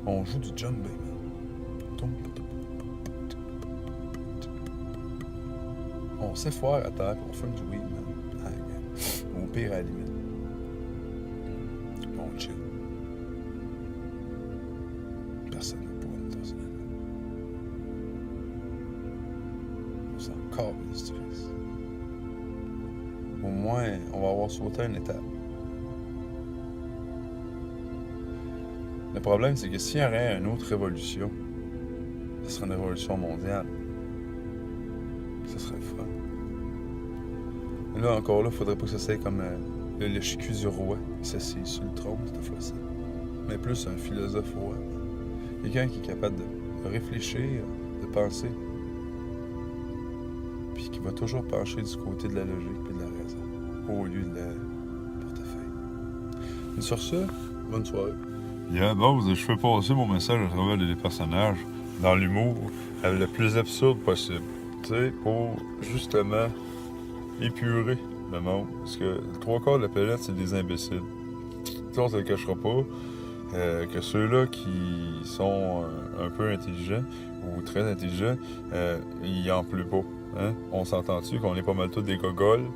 On joue du djembé, man. On s'effoire à terre, puis on fume du weed, man. Au pire, à la limite. On chill. Personne n'a pas une tasse. On s'en calisse du reste. Au moins, on va avoir sauté une étape. Le problème, c'est que s'il y aurait une autre révolution, ce serait une révolution mondiale. Ça serait fun. Et là, encore là, faudrait pas que ça soit comme le lèche-cul du roi qui s'assied sur le trône cette fois-ci. Mais plus un philosophe roi. Quelqu'un qui est capable de réfléchir, de penser. Puis qui va toujours pencher du côté de la logique et de la raison, au lieu de la portefeuille. Et sur ce, bonne soirée. À base, je fais passer mon message à travers les personnages dans l'humour le plus absurde possible. Tu sais, pour justement épurer le monde. Parce que le 3/4 de la planète, c'est des imbéciles. Tu sais, on se le cachera pas que ceux-là qui sont un peu intelligents ou très intelligents, ils en pleut pas. Hein? On s'entend-tu qu'on est pas mal tous des gogoles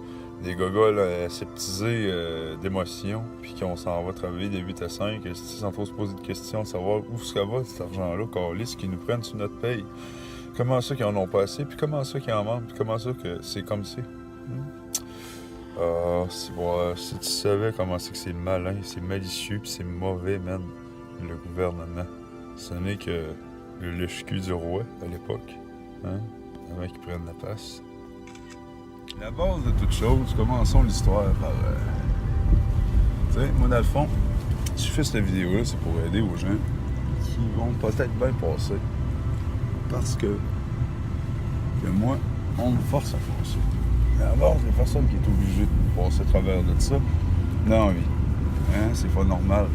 aseptisés d'émotions, puis qu'on s'en va travailler de 8 à 5, sans trop se poser de questions, savoir où ça va cet argent-là, câlisse, qu'ils nous prennent sur notre paye. Comment ça qu'ils en ont pas assez, puis comment ça qu'ils en manquent, puis comment ça que c'est comme c'est. Si tu savais comment c'est que c'est malin, c'est malicieux, puis c'est mauvais, man, le gouvernement. Ce n'est que le lèche-cul du roi, à l'époque, hein, avant qu'ils prennent la place. La base de toute chose, commençons l'histoire par... Tu sais, moi, dans le fond, si je fais cette vidéo-là, c'est pour aider aux gens qui vont peut-être bien passer. Parce que moi, on me force à faire ça. Mais à la base, il n'y a personne qui est obligé de passer à travers de ça dans la vie. Hein? C'est pas normal.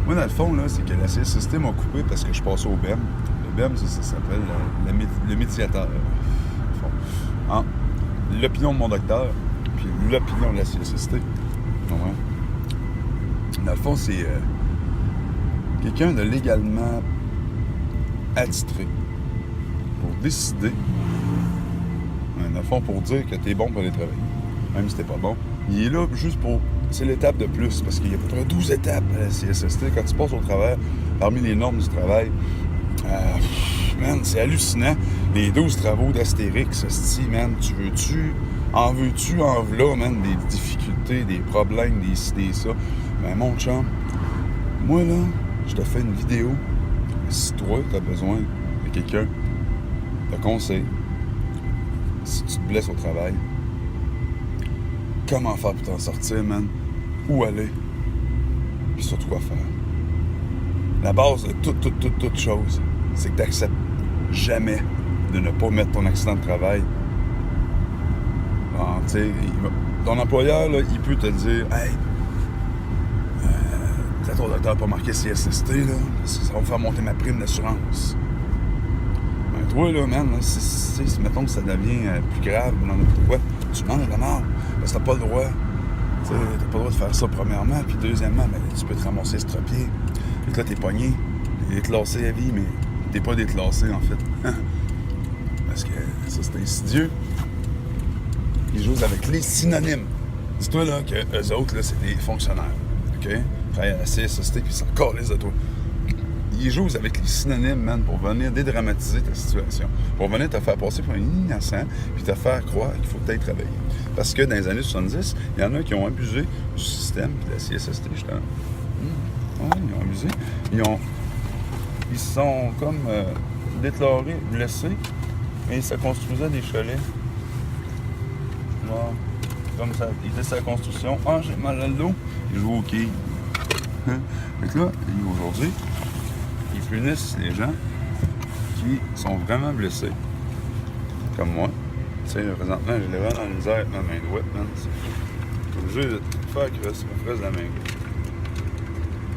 Moi, dans le fond, là, c'est que la CSST m'a coupé parce que je passais au BEM. Le BEM, ça s'appelle le médiateur. Hein? L'opinion de mon docteur, puis l'opinion de la CSST. Ouais. Dans le fond, c'est quelqu'un de légalement attitré pour décider, dans le fond, pour dire que t'es bon pour aller travailler, même si t'es pas bon. Il est là juste pour... C'est l'étape de plus, parce qu'il y a à peu près 12 étapes à la CSST. Quand tu passes au travers, parmi les normes du travail, man, c'est hallucinant. Les 12 travaux d'Astérix, man, en veux-tu, en v'là, man, des difficultés, des problèmes, des ci, des ça. Ben, mon chum, moi, là, je te fais une vidéo. Si toi, t'as besoin de quelqu'un, de conseil, si tu te blesses au travail, comment faire pour t'en sortir, man, où aller, puis surtout quoi faire. La base de toute chose, c'est que tu n'acceptes jamais de ne pas mettre ton accident de travail. Bon, ton employeur, là, il peut te dire « Hey, ton docteur n'a pas marqué CSST, là, ça va me faire monter ma prime d'assurance. » Ben toi, là, man, si mettons que ça devient plus grave, n'importe quoi, tu manges de la mort, parce que t'as pas le droit. T'as pas le droit de faire ça, premièrement, puis deuxièmement, ben, tu peux te ramasser estropié. Puis là, t'es pogné, t'es déclassé à vie, mais t'es pas déclassé, en fait. Parce que ça, c'est insidieux. Ils jouent avec les synonymes. Dis-toi, là, que eux autres, là, c'est des fonctionnaires, OK? Ils travaillent à la CSST, puis ils s'en calissent de toi. Ils jouent avec les synonymes, man, pour venir dédramatiser ta situation. Pour venir te faire passer pour un innocent, puis te faire croire qu'il faut peut-être travailler. Parce que dans les années 70, il y en a qui ont abusé du système, puis de la CSST, justement. Ouais, ils ont abusé. Ils se sont comme déclarés blessés, et ça construisait des chalets. Genre, comme ça, ils étaient sur la construction. Ah, j'ai mal à le dos. Ils jouent au quai. Fait que là, aujourd'hui, ils punissent les gens qui sont vraiment blessés. Comme moi. Tu sais, présentement, j'ai les vents dans la misère avec ma main droite, man. Je suis obligé de tout faire que ça me fraise la main gauche.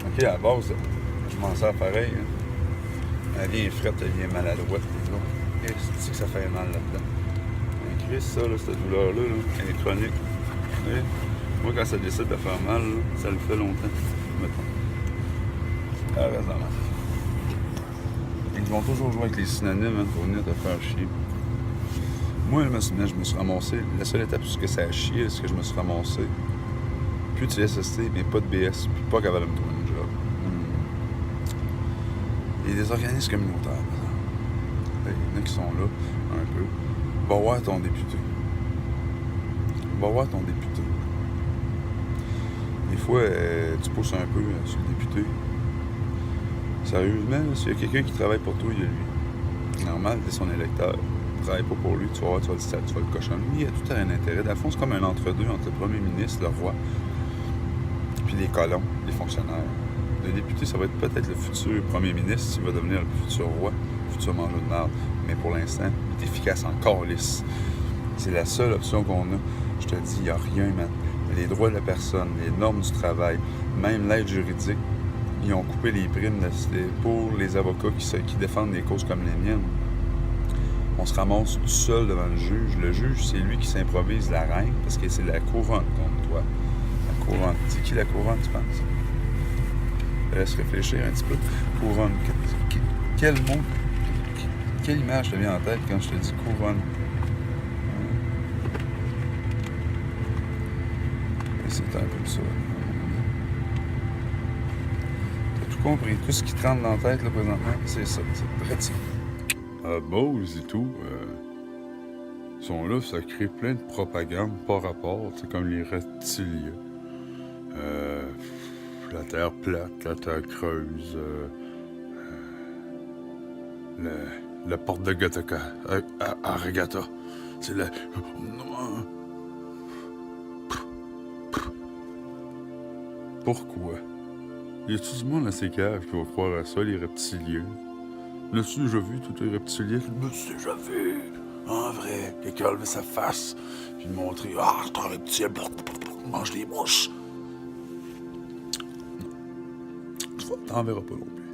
OK, à la base, je m'en sers pareil. Hein. Elle vient frette, elle vient maladroite. Et c'est que ça fait mal là-dedans. Un Christ, ça, là, cette douleur-là, là, elle est chronique. Et moi, quand ça décide de faire mal, là, ça le fait longtemps. Mettons. Ah, raisonnable. Ils vont toujours jouer avec les synonymes hein, pour venir te faire chier. Moi, je me suis ramassé. La seule étape où ça a chié, c'est que je me suis ramassé. Plus de SST, mais pas de BS, puis pas capable de me trouver un job. Il y a des organismes communautaires, par exemple. Il y en a qui sont là, un peu. Va voir ton député. Va voir ton député. Des fois, tu pousses un peu sur le député. Sérieusement, s'il y a quelqu'un qui travaille pour toi, il y a lui. Normal, t'es son électeur. Travaille pas pour lui, tu vas voir, tu vas le cochonner. Il y a tout un intérêt. Dans le fond, c'est comme un entre-deux entre le premier ministre, le roi, puis les colons, les fonctionnaires. Le député, ça va être peut-être le futur premier ministre, s'il va devenir le futur roi, le futur mangeur de merde. Mais pour l'instant, il est efficace en calice. C'est la seule option qu'on a. Je te dis, il n'y a rien, man. Les droits de la personne, les normes du travail, même l'aide juridique, ils ont coupé les primes pour les avocats qui défendent des causes comme les miennes. On se ramasse tout seul devant le juge. Le juge, c'est lui qui s'improvise la reine parce que c'est la couronne contre toi. La couronne. C'est qui la couronne, tu penses? Laisse réfléchir un petit peu. Couronne. Quel mot, quelle image te vient en tête quand je te dis couronne? Et c'est un peu ça. T'as tout compris. Tout ce qui te rentre dans la tête, là, présentement, c'est ça. C'est très ça. Bose et tout, sont là, ça crée plein de propagande par rapport, c'est comme les reptiliens. La terre plate, la terre creuse, la porte de Gattaca à Regatta. C'est la... Pourquoi? Y a-tu du monde à ces caves qui va croire à ça, les reptiliens? L'as-tu déjà vu, tous les reptiliens? Je me suis déjà vu. En vrai, quelqu'un a levé sa face, puis me montrer, c'est un reptilien, mange les mouches. T'en verras pas non plus.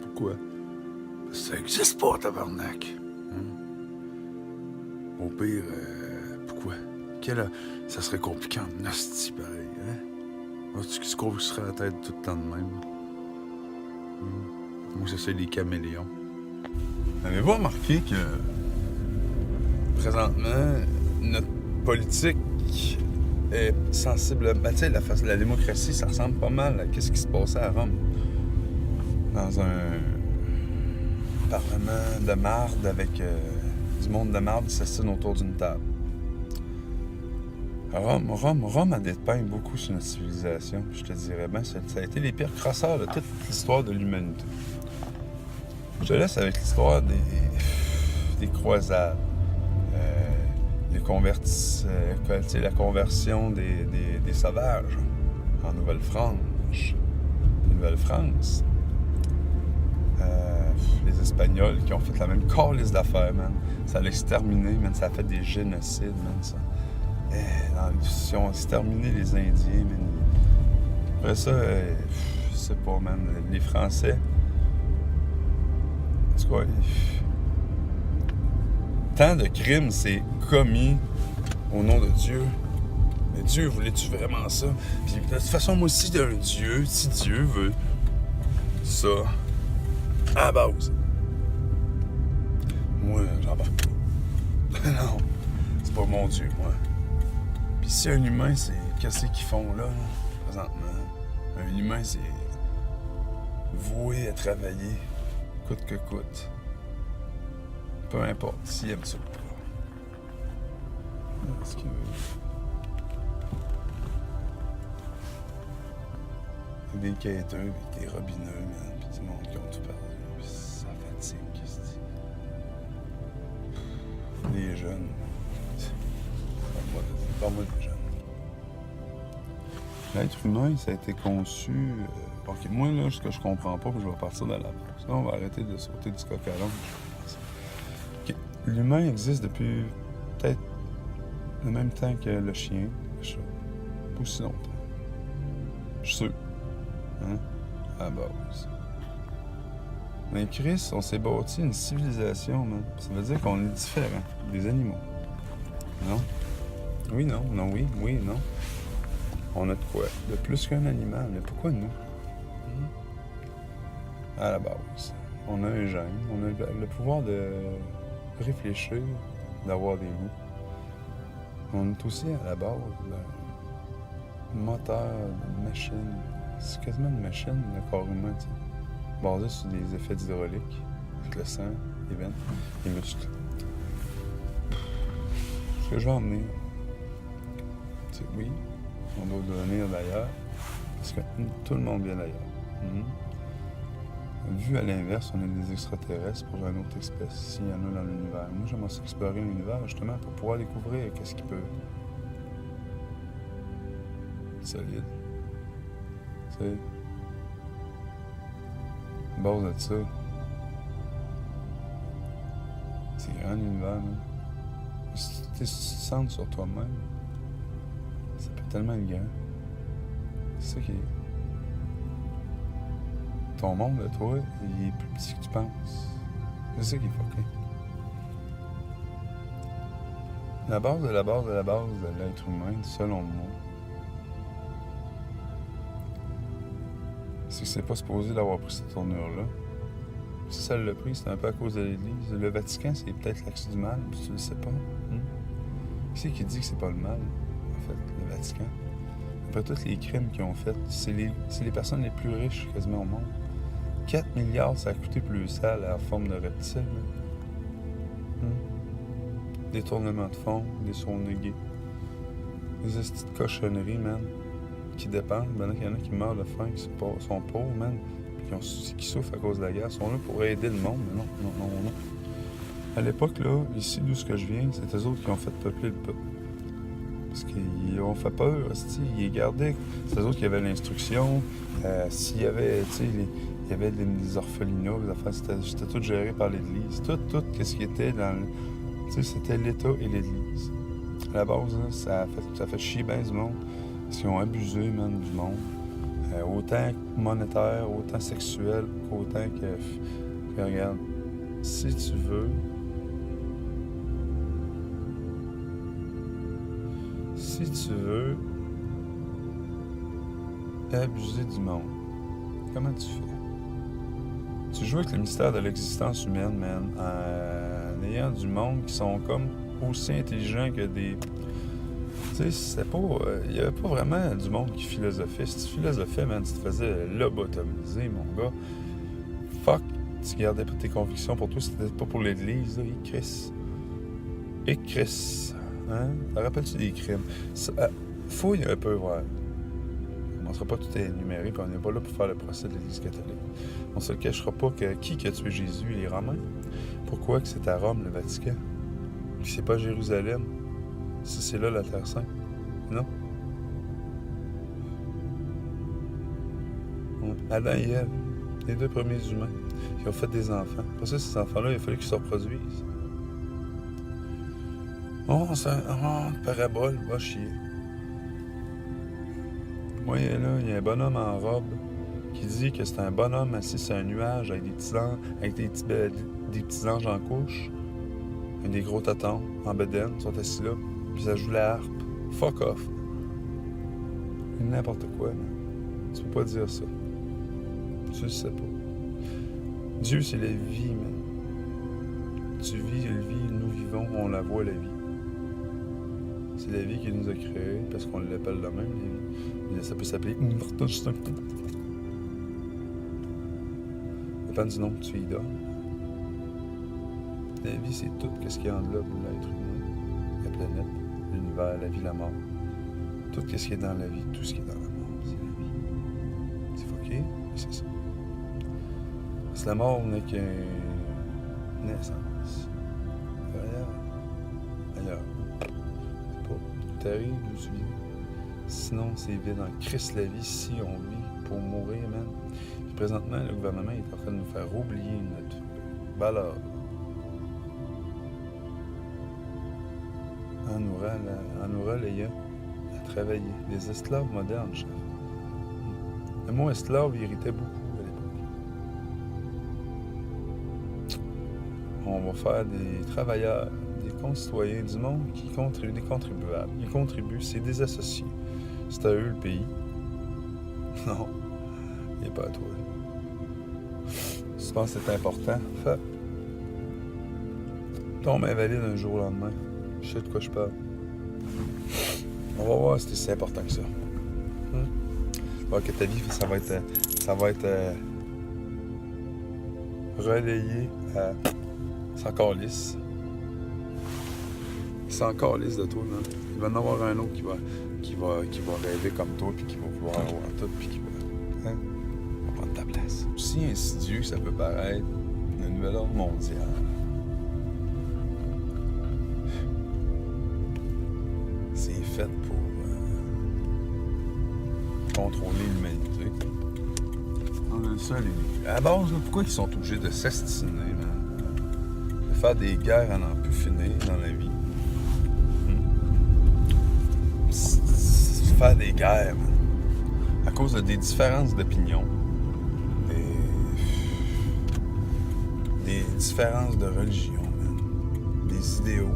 Pourquoi? Ça existe pas, tabarnak. Au pire, pourquoi? Ça serait compliqué en hostie, pareil, hein? Tu se convulserait la tête tout le temps de même. Moi, ça, c'est les caméléons. Avez-vous remarqué que, présentement, notre politique est sensible... Ben, tu sais, la démocratie, ça ressemble pas mal à ce qui se passait à Rome. Dans un parlement de marde avec du monde de marde qui s'assied autour d'une table. Rome a dépeint beaucoup sur notre civilisation. Je te dirais, ça a été les pires crosseurs de toute l'histoire de l'humanité. Je te laisse avec l'histoire des croisades, la conversion des sauvages en Nouvelle-France. Les Espagnols qui ont fait la même calice d'affaires, man. Ça l'a exterminé, man. Ça a fait des génocides, man, ça. Ils ont exterminé les Indiens, man. Après ça, je sais pas, man. Les Français... C'est quoi? Tant de crimes s'est commis au nom de Dieu. Mais Dieu, voulais-tu vraiment ça? Puis de toute façon, moi aussi, d'un Dieu, si Dieu veut ça, à la base. Moi, j'embarque pas. Non, c'est pas mon Dieu, moi. Puis si un humain, c'est... Qu'est-ce qu'ils font là, présentement? Un humain, c'est voué à travailler, coûte que coûte. Peu importe, s'il aime ça ou pas. Est-ce qu'il veut? Des quêteux, avec des robineux, man, pis du monde qui ont tout perdu, pis ça fatigue, qu'est-ce que c'est? Les jeunes. Parle-moi des jeunes. L'être humain, ça a été conçu... Ok, moi, là, ce que je comprends pas, puis je vais partir de la base. Là, on va arrêter de sauter du coq à l'âne. Okay. L'humain existe depuis peut-être le même temps que le chien, le chat. Pas aussi longtemps. Je suis sûr. Hein? À la base. Mais Christ, on s'est bâti une civilisation, man. Ça veut dire qu'on est différent des animaux. Non? Oui, non, non, oui, oui, non. On a de quoi? De plus qu'un animal, mais pourquoi nous? à la base, on a un gène, on a le pouvoir de réfléchir, d'avoir des goûts. On est aussi à la base moteur, de machine. C'est quasiment une machine, le corps humain, tu sais, basé sur des effets hydrauliques, avec le sang, les veines, les muscles. Ce que je veux emmener, c'est que oui, on doit venir d'ailleurs, parce que tout le monde vient d'ailleurs. Vu à l'inverse, on est des extraterrestres pour une autre espèce, s'il y en a dans l'univers. Moi, j'aimerais explorer l'univers, justement, pour pouvoir découvrir qu'est-ce qui peut. Solide. Tu sais. Base de ça. C'est grand l'univers, man. Si tu te centres sur toi-même, ça peut tellement être grand. C'est ça qui est. Ton monde de toi, il est plus petit que tu penses. C'est ça qui est fucké. La base de la base de la base de l'être humain, selon moi, c'est que c'est pas supposé d'avoir pris cette tournure-là. Si ça l'a pris, c'est un peu à cause de l'Église. Le Vatican, c'est peut-être l'axe du mal, puis tu le sais pas. Qui c'est qui dit que c'est pas le mal, en fait, le Vatican? Après tous les crimes qu'ils ont faits, c'est les personnes les plus riches quasiment au monde. 4 milliards, ça a coûté plus sale à la forme de reptile. Détournement de fonds, des sauts gays. Des estis de cochonneries, man, qui dépendent. Maintenant qu'il y en a qui meurent de faim, qui sont pauvres, man, puis qui souffrent à cause de la guerre, sont là pour aider le monde, mais non. À l'époque, là, ici, d'où ce que je viens, c'est eux autres qui ont fait peupler le peuple. Parce qu'ils ont fait peur, ils les gardaient. C'est eux autres qui avaient l'instruction. S'il y avait, tu sais, il y avait des orphelinats, des affaires, c'était tout géré par l'Église. Tout ce qui était dans le... Tu sais, c'était l'État et l'Église. À la base, là, ça a fait chier bien du monde. Parce qu'ils ont abusé, man, du monde. Autant monétaire, autant sexuel, qu'autant que regarde, si tu veux... Si tu veux abuser du monde, comment tu fais? Tu joues avec le mystère de l'existence humaine, man, en ayant du monde qui sont comme aussi intelligents que des... Tu sais, c'était pas... Il n'y avait pas vraiment du monde qui philosophait. Si tu philosophais, man, tu te faisais lobotomiser, mon gars. Fuck, tu gardais pas tes convictions pour toi, c'était pas pour l'Église, là, et Chris. Hein? Ça rappelle-tu des crimes? Fouille un peu, ouais. On ne sera pas tout énuméré, puis on n'est pas là pour faire le procès de l'Église catholique. On ne se le cachera pas que qui a tué Jésus? Les Romains? Pourquoi que c'est à Rome, le Vatican? Puis c'est pas Jérusalem? Si c'est là la Terre Sainte? Non? Adam et Ève, les deux premiers humains, qui ont fait des enfants. Pour ça, ces enfants-là, il a fallu qu'ils se reproduisent. Oh, c'est une parabole, va chier. Moi, là, il y a un bonhomme en robe qui dit que c'est un bonhomme assis sur un nuage avec des petits anges en couche, avec des gros tatons en bedaine, ils sont assis là, puis ça joue la harpe. Fuck off. N'importe quoi, man. Tu peux pas dire ça. Tu le sais pas. Dieu, c'est la vie, man. Tu vis, elle vit, nous vivons, on la voit, la vie. C'est la vie qui nous a créés, parce qu'on l'appelle de même, la vie. Ça peut s'appeler ça dépend du nom que tu y donnes. La vie, c'est tout ce qui englobe l'être humain, la planète, l'univers, la vie, la mort. Tout ce qui est dans la vie, tout ce qui est dans la mort, c'est la vie. C'est fucké, mais c'est ça. Parce que la mort n'est qu'une naissance. Ailleurs. T'arrives d'où tu viens. Sinon, c'est vide en Christ la vie si on vit pour mourir, man. Puis présentement, le gouvernement est en train de nous faire oublier notre valeur. En nous relayant à travailler. Les esclaves modernes, chef. Le mot esclave irritait beaucoup à l'époque. On va faire des travailleurs, des concitoyens du monde qui contribuent, des contribuables. Ils contribuent, c'est des associés. C'est à eux le pays. Non, il n'est pas à toi. Si tu penses que c'est important, fais. Tombe invalide un jour au lendemain. Je sais de quoi je parle. On va voir si c'est si important que ça. Je vois que ta vie, ça va être relayé à... C'est encore lisse. C'est encore lisse de toi, man. Il va y en avoir un autre qui va rêver comme toi, puis qui va vouloir avoir tout, puis qui va prendre ta place. Aussi insidieux que ça peut paraître, le nouvel ordre mondial. C'est fait pour contrôler l'humanité. On a le seul et à la base, là, pourquoi ils sont obligés de s'astiner, man? De faire des guerres à n'en plus finir dans la vie. Faire des guerres, man. À cause de des différences d'opinion. Des différences de religion, man. Des idéaux.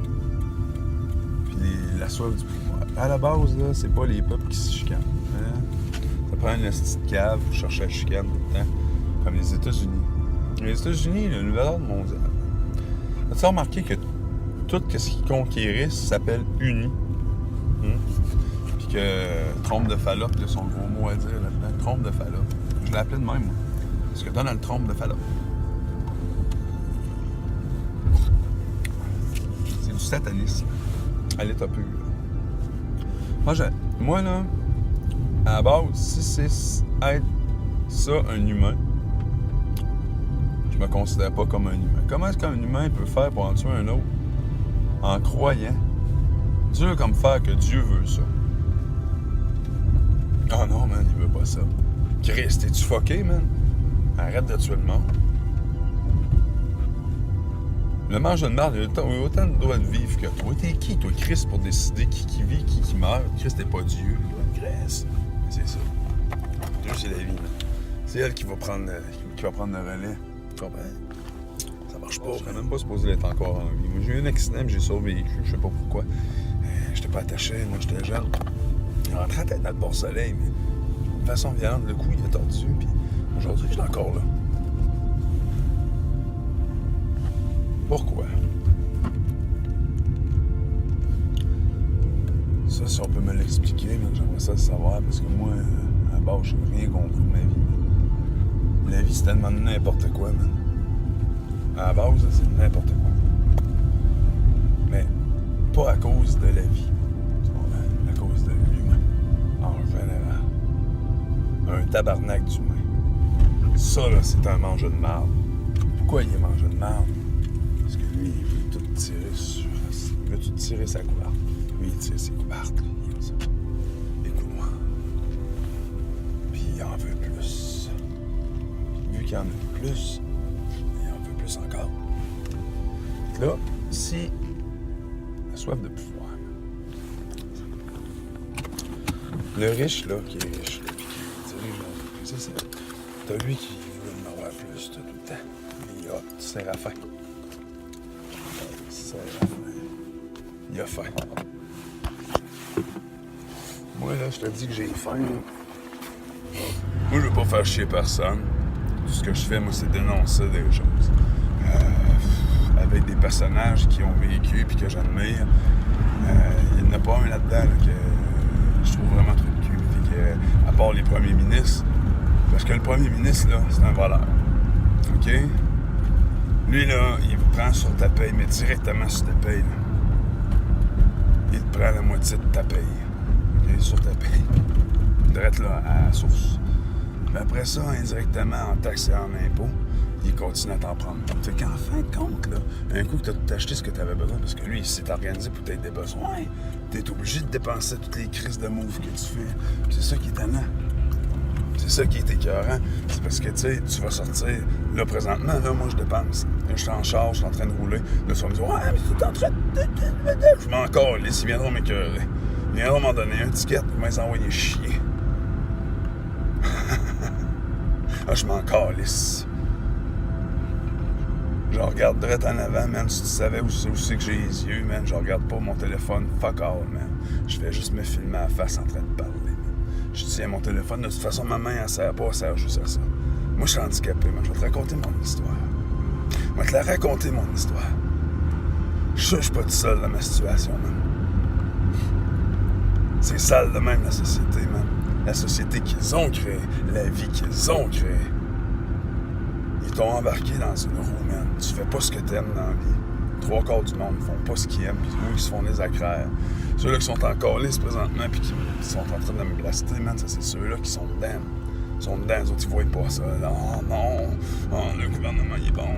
Puis la soif du pouvoir. À la base, là, c'est pas les peuples qui se chicanent. Hein? Ça prend une petite cave pour chercher la chicane tout le temps. Comme les États-Unis. Les États-Unis, le nouvel ordre mondial. As-tu remarqué que tout ce qu'ils conquérissent s'appelle uni? Puis que trompe de Fallope, c'est son gros mot à dire là-dedans. Trompe de Fallope. Je l'appelais de même, moi. Parce que Donald Trump de Fallope. C'est du satanisme. À l'état pur. Moi, là, à la base, si c'est être ça, un humain, je me considère pas comme un humain. Comment est-ce qu'un humain peut faire pour en tuer un autre? En croyant. Dieu comme faire que Dieu veut ça. Oh non, man, il veut pas ça. Christ, es-tu fucké, man? Arrête de tuer le monde. Le mange de merde, il a autant de droits de vivre que toi. T'es qui, toi, Christ, pour décider qui vit, qui meurt? Christ n'est pas Dieu, il va Grèce. C'est ça. Dieu, c'est la vie, man. C'est elle qui va prendre le relais. Tu comprends? Ça marche pas. Je serais même pas supposé d'être encore en vie. Moi, j'ai eu un accident, j'ai survécu, je sais pas pourquoi. J'étais pas attaché, moi, j'étais jeune. Il rentrait la tête dans le bord-soleil, mais de façon violente, le cou, il est tordu, puis aujourd'hui, je suis encore là. Pourquoi? Ça, si on peut me l'expliquer, j'aimerais ça le savoir, parce que moi, à la base, je n'ai rien compris de ma vie. La vie, c'est tellement n'importe quoi, man. À la base, c'est n'importe quoi. Mais pas à cause de la vie. À cause de l'humain. En général. Un tabarnak d'humain. Ça, là, c'est un mangeur de marde. Pourquoi il est mangeur de marde? Parce que lui, il veut tout tirer sur... Il veut tout tirer sa couverte. Lui, il tire ses couvertes. Il aime ça. Écoute-moi. Puis il en veut plus. Vu qu'il en a plus, il en veut plus encore. Là, si la soif de pouvoir, le riche, là, qui est riche, là, puis qui dirige l'entreprise, c'est t'as lui qui veut en avoir plus tout le temps. Il a Séraphin. Il a faim. Moi, là, je te dis que j'ai faim. Moi, je veux pas faire chier personne. Tout ce que je fais, moi, c'est dénoncer des choses. Avec des personnages qui ont vécu et que j'admire. Il n'y en a pas un là-dedans là, que je trouve vraiment trop de cul. Puis que, à part les premiers ministres. Parce que le premier ministre, là, c'est un voleur. OK? Lui, là, il vous prend sur ta paye, mais directement sur ta paye. Là. Il te prend la moitié de ta paye. Okay? Sur ta paye. Direct là, à la source. Mais après ça, indirectement, en taxes et en impôts, il continue à t'en prendre. Fait qu'en fin de compte, là, un coup que tu as acheté ce que tu avais besoin, parce que lui, il s'est organisé pour t'aider des besoins, tu es obligé de dépenser toutes les crises de moves que tu fais. Puis c'est ça qui est tannant. C'est ça qui est écœurant. C'est parce que, tu sais, tu vas sortir. Là, présentement, là, moi, je dépense. Là, je suis en charge, je suis en train de rouler. Là, tu vas me dire, ouais, mais tu es en train de... Je m'en calisse, ils viendront m'écœurer. Ils viendront m'en donner un ticket, ils vont les envoyer chier. Là, je m'en calisse. Je regarde direct en avant, man. Si tu savais où c'est que j'ai les yeux, man, je regarde pas mon téléphone. Fuck all, man. Je fais juste me filmer à la face en train de parler. Je tiens mon téléphone. De toute façon, ma main, elle sert pas, elle sert juste à ça. Moi, je suis handicapé, man. Je vais te raconter mon histoire. Je vais te la raconter, mon histoire. Je suis pas tout seul dans ma situation, man. C'est sale de même, la société, man. La société qu'ils ont créée, la vie qu'ils ont créée. Ils t'ont embarqué dans une roue, man. Tu fais pas ce que t'aimes dans la vie. 3/4 du monde font pas ce qu'ils aiment, puis ils se font des acraires. Ceux-là qui sont encore lisses présentement, puis qui sont en train de me blaster, man, ça c'est ceux-là qui sont dedans. Ils sont dedans, les autres, ils voient pas ça. Oh non, le gouvernement il est bon.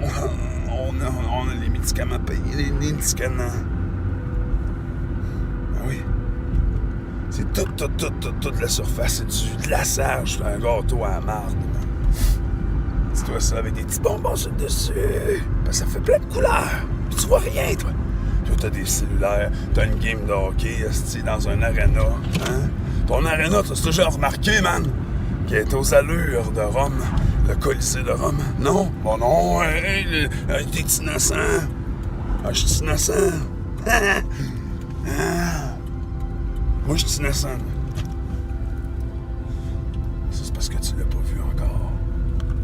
On a les médicaments payés, les médicaments. Ben oui. C'est toute la surface, c'est du glaçage, c'est un gâteau à la marde. Dis-toi ça avec des petits bonbons sur le dessus. Ben, ça fait plein de couleurs. Puis tu vois rien, toi. Toi, t'as des cellulaires, t'as une game de hockey, dans un arena. Hein? Ton arena, t'as déjà remarqué, man, qui est aux allures de Rome, le Colisée de Rome. Non? Bon, non, t'es innocent. Ah, je suis innocent. Moi, je suis innocent. Ça, c'est parce que tu l'as pas vu encore.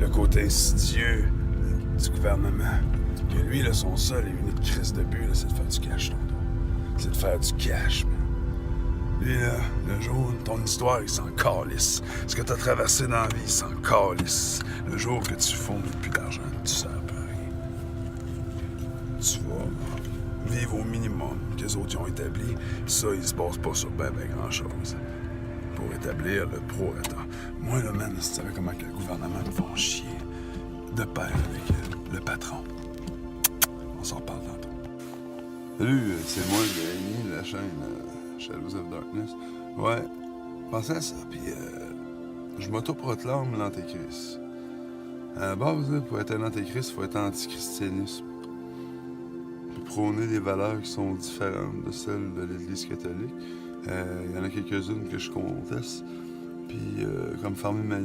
Le côté insidieux du gouvernement. Que lui, là, son seul et unique crise de but, là, c'est de faire du cash, ton dos. C'est de faire du cash, man. Lui, là, le jour, ton histoire, il s'en calisse. Ce que t'as traversé dans la vie, il s'en calisse. Le jour que tu fonds plus d'argent, tu sers pas à rien. Tu vas vivre au minimum que les autres ont établi. Ça, il se base pas sur ben grand-chose. Pour établir le prorata. Moi, là, man, si tu savais comment que le gouvernement me font chier de pair avec le patron. On s'en parle tantôt. Salut, c'est moi, Jérémy, de la chaîne Shadows of Darkness. Ouais, pensez à ça, puis je m'auto-proclame l'antéchrist. À la base, là, pour être un antéchrist, il faut être antichristianisme. Puis prôner des valeurs qui sont différentes de celles de l'Église catholique. Il y en a quelques-unes que je conteste. Puis, comme fermer ma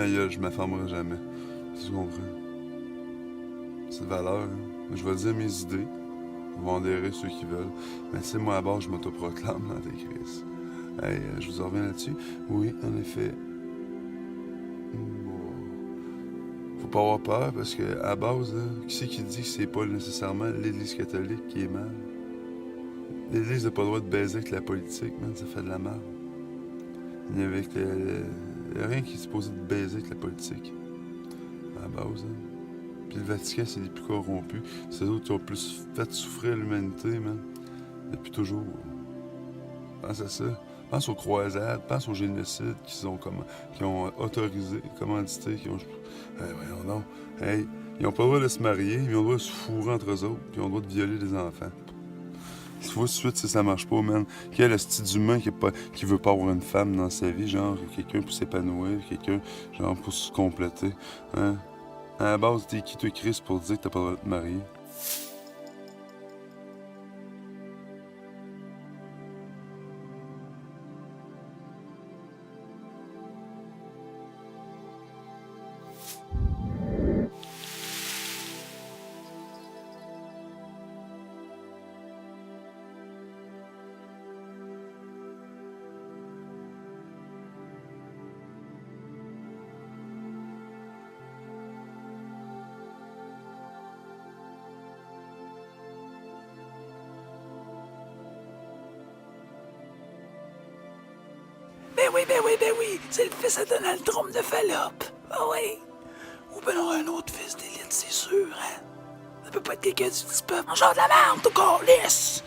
gueule, je m'affermerai jamais. Tu comprends? C'est de valeur. Hein. Je vais dire mes idées. Ils vont adhérer ceux qui veulent. Mais tu sais, moi, à base, je m'autoproclame l'antéchrist. Hey, je vous en reviens là-dessus. Oui, en effet. Bon. Faut pas avoir peur parce que à base, là, qui c'est qui dit que c'est pas nécessairement l'Église catholique qui est mal? L'Église n'a pas le droit de baiser avec la politique, man, ça fait de la merde. Il n'y a rien qui est supposé de baiser avec la politique. À la base, hein. Puis le Vatican, c'est les plus corrompus. C'est eux autres qui ont plus fait souffrir l'humanité, man. Depuis toujours. Pense à ça. Pense aux croisades, pense aux génocides qui ont autorisé, commandité, qui ont... voyons donc. Hey, ils n'ont pas le droit de se marier, ils ont le droit de se fourrer entre eux autres, puis ils ont le droit de violer des enfants. Tu vois, tout de suite, si ça marche pas, man. Quel est-ce d'humain qui veut pas avoir une femme dans sa vie, genre, quelqu'un pour s'épanouir, quelqu'un, genre, pour se compléter, hein? À la base, t'es qui, toi, Chris, pour dire que t'as pas le droit de te marier? Ben oui, c'est le fils à Donald Trump de Fallope. Ah ouais. Ou ben non, un autre fils d'élite, c'est sûr, hein. Ça peut pas être quelqu'un du petit peuple. En genre de la merde, tout câlisse.